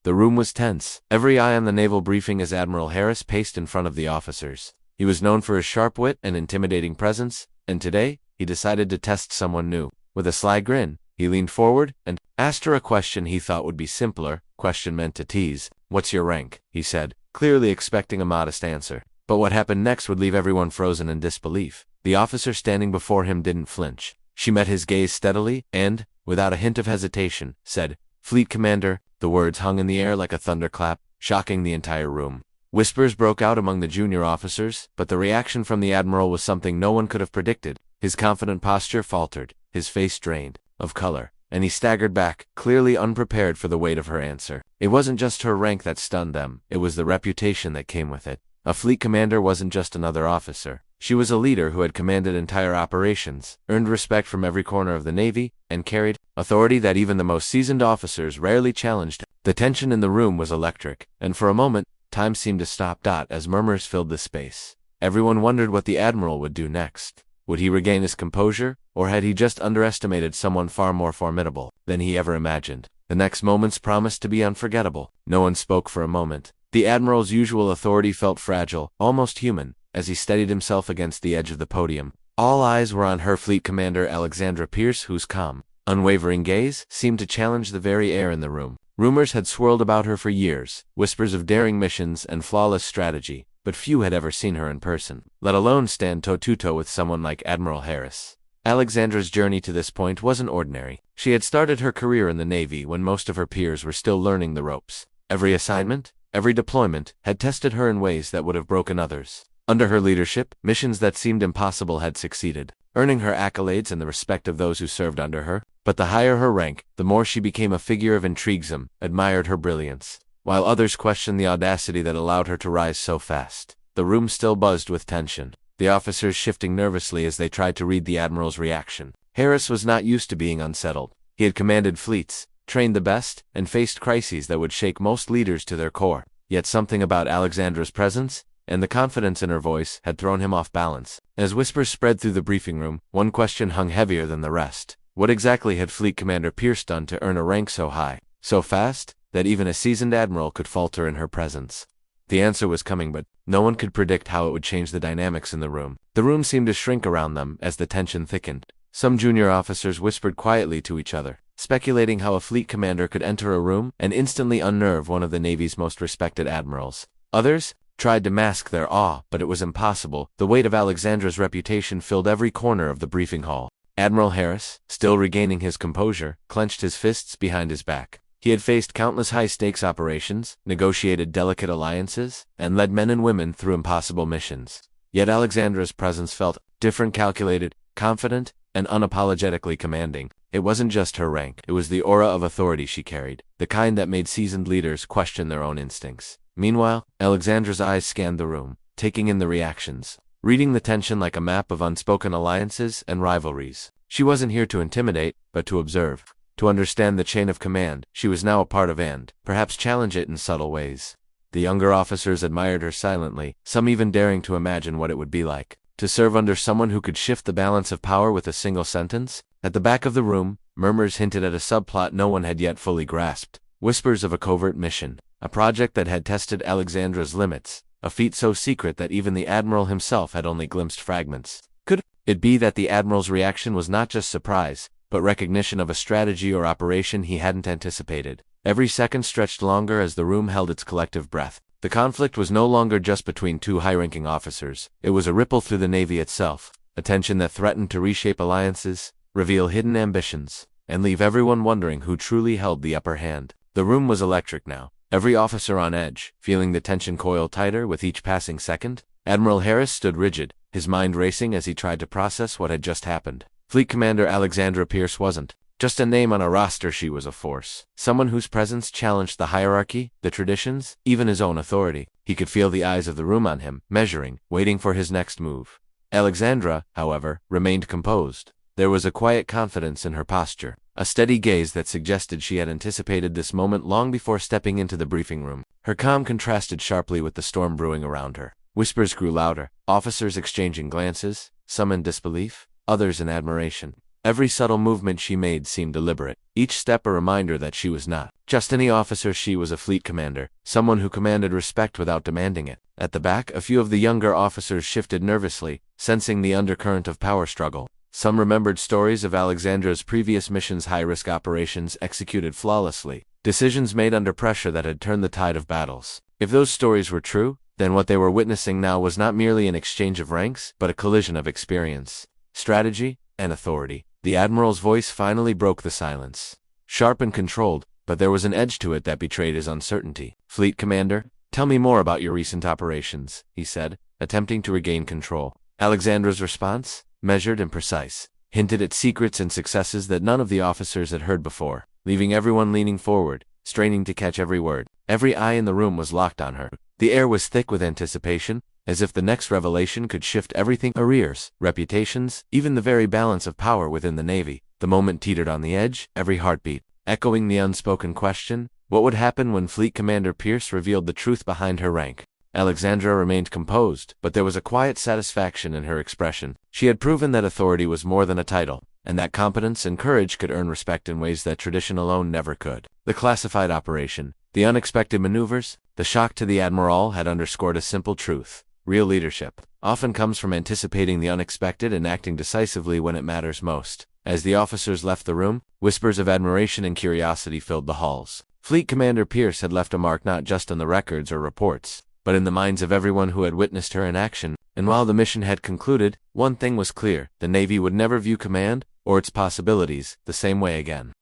The room was tense, every eye on the naval briefing as Admiral Harris paced in front of the officers. He was known for his sharp wit and intimidating presence, and today, he decided to test someone new. With a sly grin, he leaned forward and asked her a question he thought would be simpler, question meant to tease. "What's your rank?" he said, clearly expecting a modest answer. But what happened next would leave everyone frozen in disbelief. The officer standing before him didn't flinch. She met his gaze steadily and, without a hint of hesitation, said, "Fleet Commander." The words hung in the air like a thunderclap, shocking the entire room. Whispers broke out among the junior officers, but the reaction from the Admiral was something no one could have predicted. His confident posture faltered, his face drained of color, and he staggered back, clearly unprepared for the weight of her answer. It wasn't just her rank that stunned them, it was the reputation that came with it. A fleet commander wasn't just another officer. She was a leader who had commanded entire operations, earned respect from every corner of the Navy, and carried authority that even the most seasoned officers rarely challenged. The tension in the room was electric, and for a moment, time seemed to stop. As murmurs filled the space, everyone wondered what the Admiral would do next. Would he regain his composure, or had he just underestimated someone far more formidable than he ever imagined? The next moments promised to be unforgettable. No one spoke for a moment. The Admiral's usual authority felt fragile, almost human, as he steadied himself against the edge of the podium. All eyes were on her Fleet Commander Alexandra Pierce, whose calm, unwavering gaze seemed to challenge the very air in the room. Rumors had swirled about her for years, whispers of daring missions and flawless strategy, but few had ever seen her in person, let alone stand toe-to-toe with someone like Admiral Harris. Alexandra's journey to this point wasn't ordinary. She had started her career in the Navy when most of her peers were still learning the ropes. Every assignment, every deployment, had tested her in ways that would have broken others. Under her leadership, missions that seemed impossible had succeeded, earning her accolades and the respect of those who served under her. But the higher her rank, the more she became a figure of intrigue. Some admired her brilliance, while others questioned the audacity that allowed her to rise so fast. The room still buzzed with tension, the officers shifting nervously as they tried to read the Admiral's reaction. Harris was not used to being unsettled. He had commanded fleets, trained the best, and faced crises that would shake most leaders to their core. Yet something about Alexandra's presence, and the confidence in her voice, had thrown him off balance. As whispers spread through the briefing room, one question hung heavier than the rest. What exactly had Fleet Commander Pierce done to earn a rank so high, so fast, that even a seasoned admiral could falter in her presence? The answer was coming, but no one could predict how it would change the dynamics in the room. The room seemed to shrink around them as the tension thickened. Some junior officers whispered quietly to each other, speculating how a fleet commander could enter a room and instantly unnerve one of the Navy's most respected admirals. Others tried to mask their awe, but it was impossible. The weight of Alexandra's reputation filled every corner of the briefing hall. Admiral Harris, still regaining his composure, clenched his fists behind his back. He had faced countless high-stakes operations, negotiated delicate alliances, and led men and women through impossible missions. Yet Alexandra's presence felt different, calculated, confident, and unapologetically commanding. It wasn't just her rank, it was the aura of authority she carried, the kind that made seasoned leaders question their own instincts. Meanwhile, Alexandra's eyes scanned the room, taking in the reactions, reading the tension like a map of unspoken alliances and rivalries. She wasn't here to intimidate, but to observe, to understand the chain of command she was now a part of and, perhaps, challenge it in subtle ways. The younger officers admired her silently, some even daring to imagine what it would be like to serve under someone who could shift the balance of power with a single sentence. At the back of the room, murmurs hinted at a subplot no one had yet fully grasped, whispers of a covert mission, a project that had tested Alexandra's limits, a feat so secret that even the Admiral himself had only glimpsed fragments. Could it be that the Admiral's reaction was not just surprise, but recognition of a strategy or operation he hadn't anticipated? Every second stretched longer as the room held its collective breath. The conflict was no longer just between two high-ranking officers. It was a ripple through the Navy itself, a tension that threatened to reshape alliances, reveal hidden ambitions, and leave everyone wondering who truly held the upper hand. The room was electric now, every officer on edge, feeling the tension coil tighter with each passing second. Admiral Harris stood rigid, his mind racing as he tried to process what had just happened. Fleet Commander Alexandra Pierce wasn't just a name on a roster, she was a force. Someone whose presence challenged the hierarchy, the traditions, even his own authority. He could feel the eyes of the room on him, measuring, waiting for his next move. Alexandra, however, remained composed. There was a quiet confidence in her posture, a steady gaze that suggested she had anticipated this moment long before stepping into the briefing room. Her calm contrasted sharply with the storm brewing around her. Whispers grew louder, officers exchanging glances, some in disbelief, others in admiration. Every subtle movement she made seemed deliberate, each step a reminder that she was not just any officer. She was a fleet commander, someone who commanded respect without demanding it. At the back, a few of the younger officers shifted nervously, sensing the undercurrent of power struggle. Some remembered stories of Alexandra's previous missions, high-risk operations executed flawlessly, decisions made under pressure that had turned the tide of battles. If those stories were true, then what they were witnessing now was not merely an exchange of ranks, but a collision of experience, strategy, and authority. The Admiral's voice finally broke the silence. Sharp and controlled, but there was an edge to it that betrayed his uncertainty. "Fleet Commander, tell me more about your recent operations," he said, attempting to regain control. Alexandra's response, measured and precise, hinted at secrets and successes that none of the officers had heard before, leaving everyone leaning forward, straining to catch every word. Every eye in the room was locked on her. The air was thick with anticipation, as if the next revelation could shift everything: careers, reputations, even the very balance of power within the Navy. The moment teetered on the edge, every heartbeat echoing the unspoken question: what would happen when Fleet Commander Pierce revealed the truth behind her rank? Alexandra remained composed, but there was a quiet satisfaction in her expression. She had proven that authority was more than a title, and that competence and courage could earn respect in ways that tradition alone never could. The classified operation, the unexpected maneuvers, the shock to the Admiral had underscored a simple truth: real leadership often comes from anticipating the unexpected and acting decisively when it matters most. As the officers left the room, whispers of admiration and curiosity filled the halls. Fleet Commander Pierce had left a mark not just on the records or reports, but in the minds of everyone who had witnessed her in action. And while the mission had concluded, one thing was clear: the Navy would never view command, or its possibilities, the same way again.